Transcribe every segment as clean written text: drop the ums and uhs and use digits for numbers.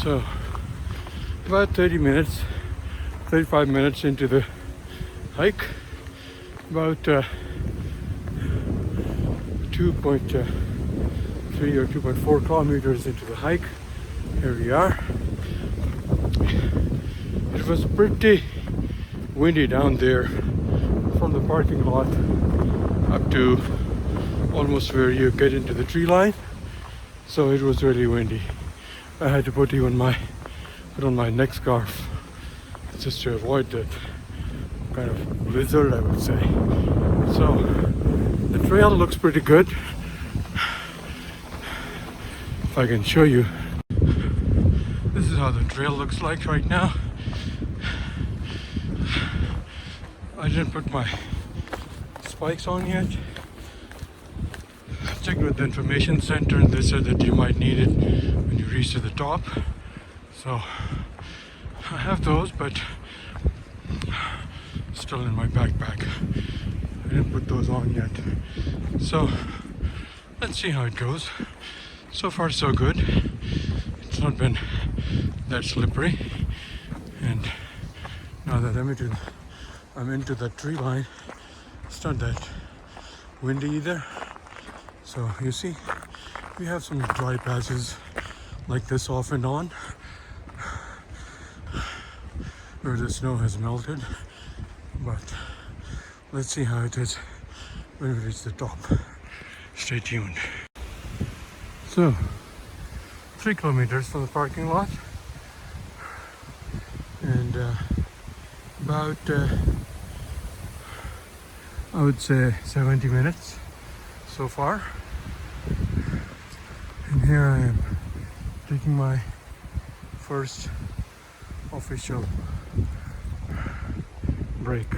So about 35 minutes into the hike, about 2.3 or 2.4 kilometers into the hike. Here we are. It was pretty windy down there from the parking lot up to almost where you get into the tree line. So it was really windy. I had to put on my neck scarf just to avoid that kind of blizzard, I would say. So the trail looks pretty good. If I can show you, this is how the trail looks like right now. I didn't put my spikes on yet. I checked with the information center and they said that you might need it when you reach to the top. So I have those, but still in my backpack. I didn't put those on yet. So let's see how it goes. So far so good. It's not been that slippery. And now that I'm into the tree line, it's not that windy either. So you see, we have some dry patches like this off and on where the snow has melted, but let's see how it is when we reach the top. Stay tuned. So 3 kilometers from the parking lot, and about I would say 70 minutes so far. And here I am taking my first official break.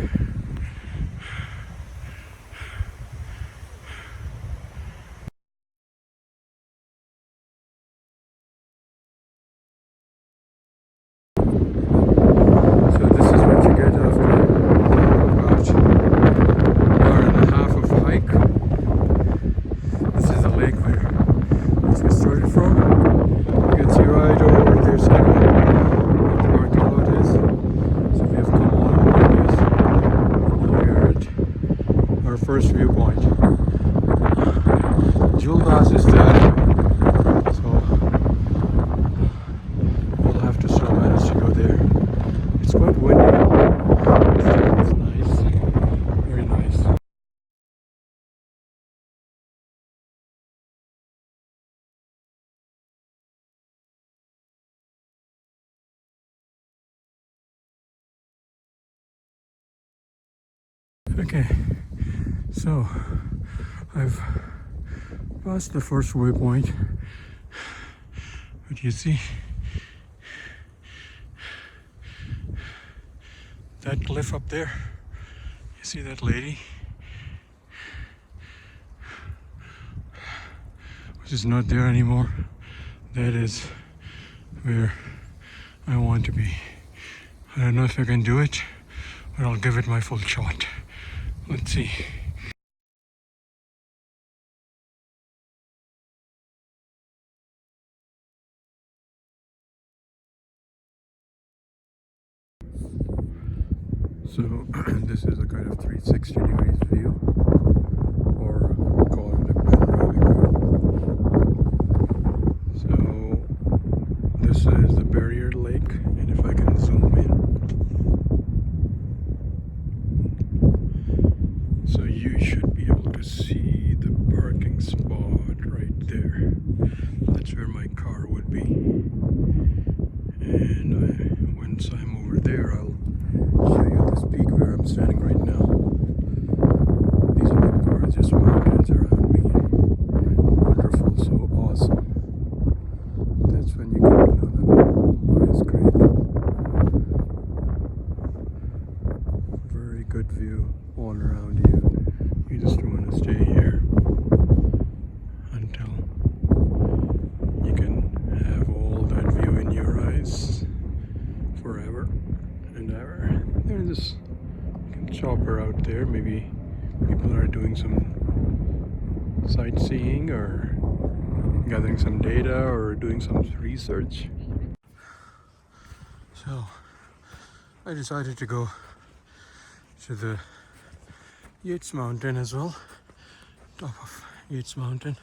First viewpoint. Jewel glass is dead, so we'll have to still manage to go there. It's quite windy. It's nice, very nice. Okay. So I've passed the first waypoint, but you see that cliff up there? You see that lady? Which is not there anymore. That is where I want to be. I don't know if I can do it, but I'll give it my full shot. Let's see. So this is a kind of 360 degrees view, or call it a panoramic view. So this is the barrier lake, and if I can zoom in, so you should be able to see the parking spot right there. That's where my car would be, and once I'm over there, I'll show you this peak where I'm standing right now. These are the gorgeous mountains around me. Wonderful, so awesome. That's when you get to know that life is great. Very good view all around you. You just want to stay here until you can have all that view in your eyes forever and ever. There's this chopper out there. Maybe people are doing some sightseeing or gathering some data or doing some research. So I decided to go to the Yates Mountain as well, top of Yates Mountain,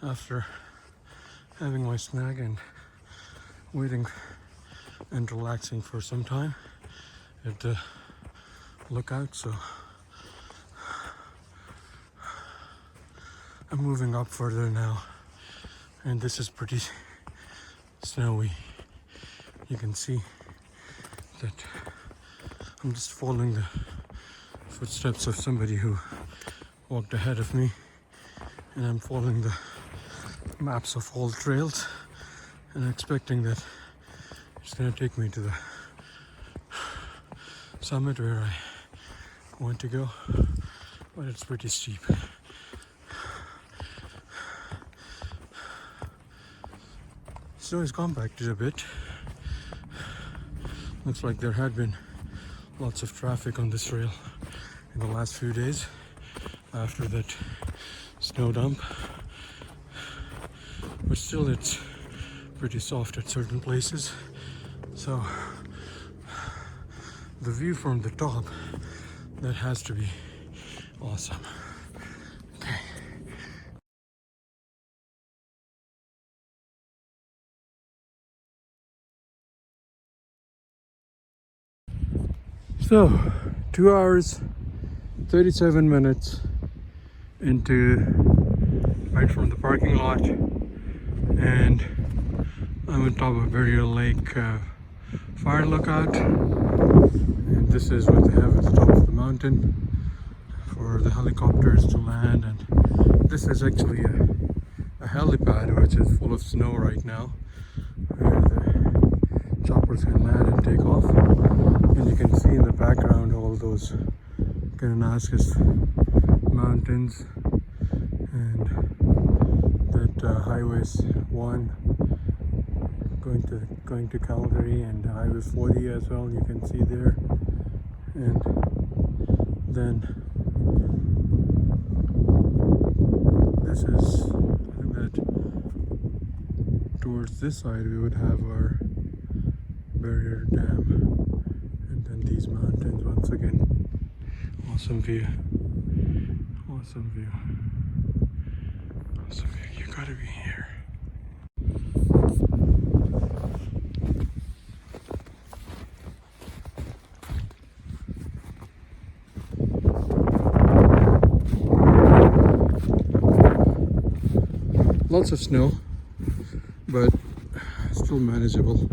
after having my snack and waiting and relaxing for some time at the lookout. So I'm moving up further now, and this is pretty snowy. You can see that I'm just following the footsteps of somebody who walked ahead of me, and I'm following the maps of all trails and expecting that it's going to take me to the summit where I want to go, but it's pretty steep. Snow has compacted a bit. Looks like there had been lots of traffic on this trail in the last few days after that snow dump, but still it's pretty soft at certain places. So the view from the top, that has to be awesome. Okay. So 2 hours 37 minutes into right from the parking lot, and I'm on top of Prairie Lake fire lookout, and this is what they have at the top of the mountain for the helicopters to land. And this is actually a helipad which is full of snow right now, where the choppers can land and take off. And you can see in the background all those Kananaskis mountains, and that Highways 1 going to Calgary, and Highway 40 as well, you can see there. And then this is, I think that towards this side we would have our barrier dam, and then these mountains once again. Awesome view. Awesome view. Awesome view. You gotta be here. Lots of snow, but still manageable.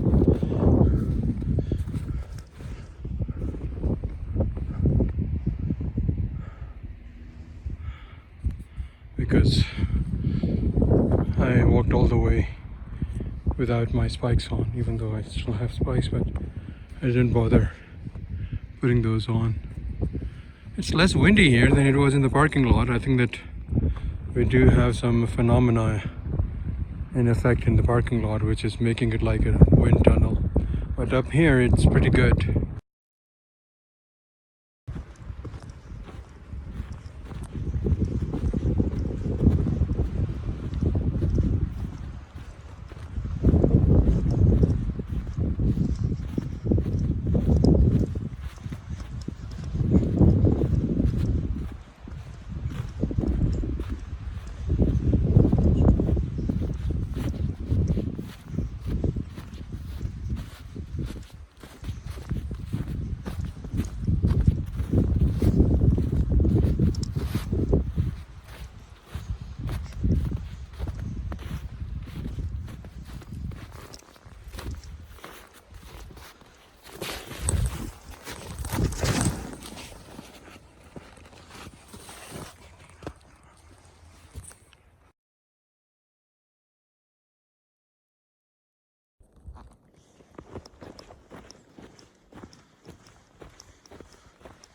Because I walked all the way without my spikes on, even though I still have spikes, but I didn't bother putting those on. It's less windy here than it was in the parking lot. I think that we do have some phenomena in effect in the parking lot, which is making it like a wind tunnel. But up here it's pretty good.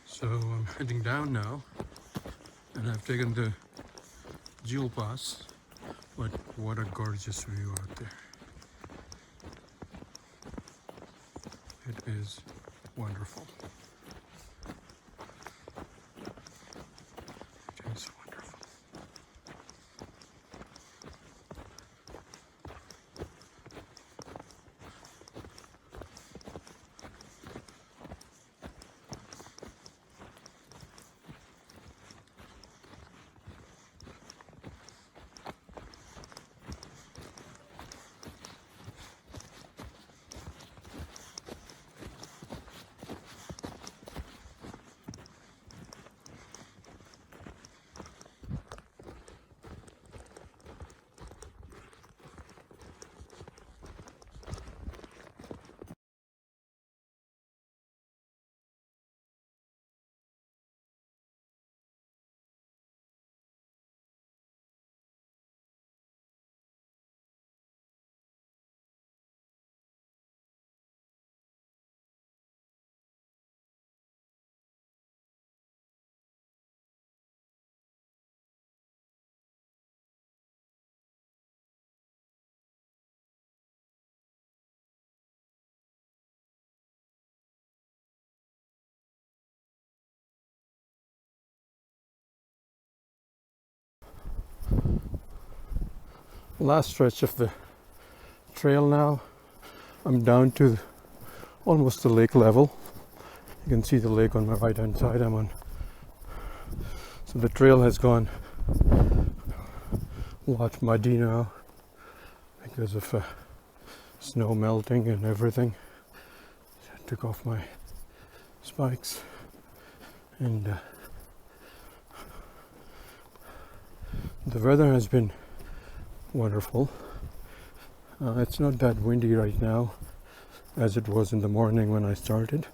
So I'm heading down now, and I've taken the Jewel Pass, but what a gorgeous view out there. It is wonderful. It is wonderful. last stretch of the trail now. I'm down to almost the lake level. You can see the lake on my right hand side. I'm on. So the trail has gone a lot muddy now because of snow melting and everything. I took off my spikes and the weather has been wonderful. It's not that windy right now as it was in the morning when I started.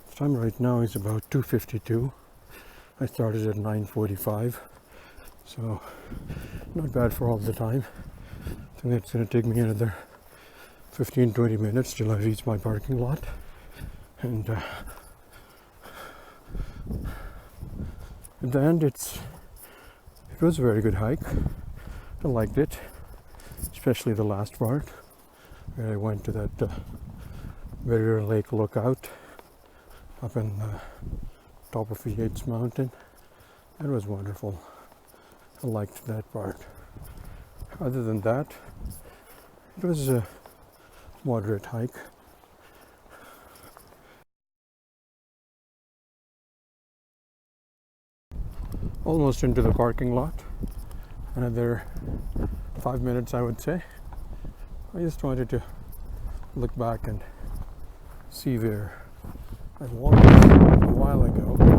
The time right now is about 2:52. I started at 9:45, so not bad for all the time. I think it's going to take me another 15-20 minutes till I reach my parking lot. And at the end, it was a very good hike. I liked it, especially the last part where I went to that Prairie Lake lookout up in the top of the Yates mountain. It was wonderful. I liked that part. Other than that, it was a moderate hike. Almost into the parking lot. Another 5 minutes, I would say. I just wanted to look back and see where I was a while ago.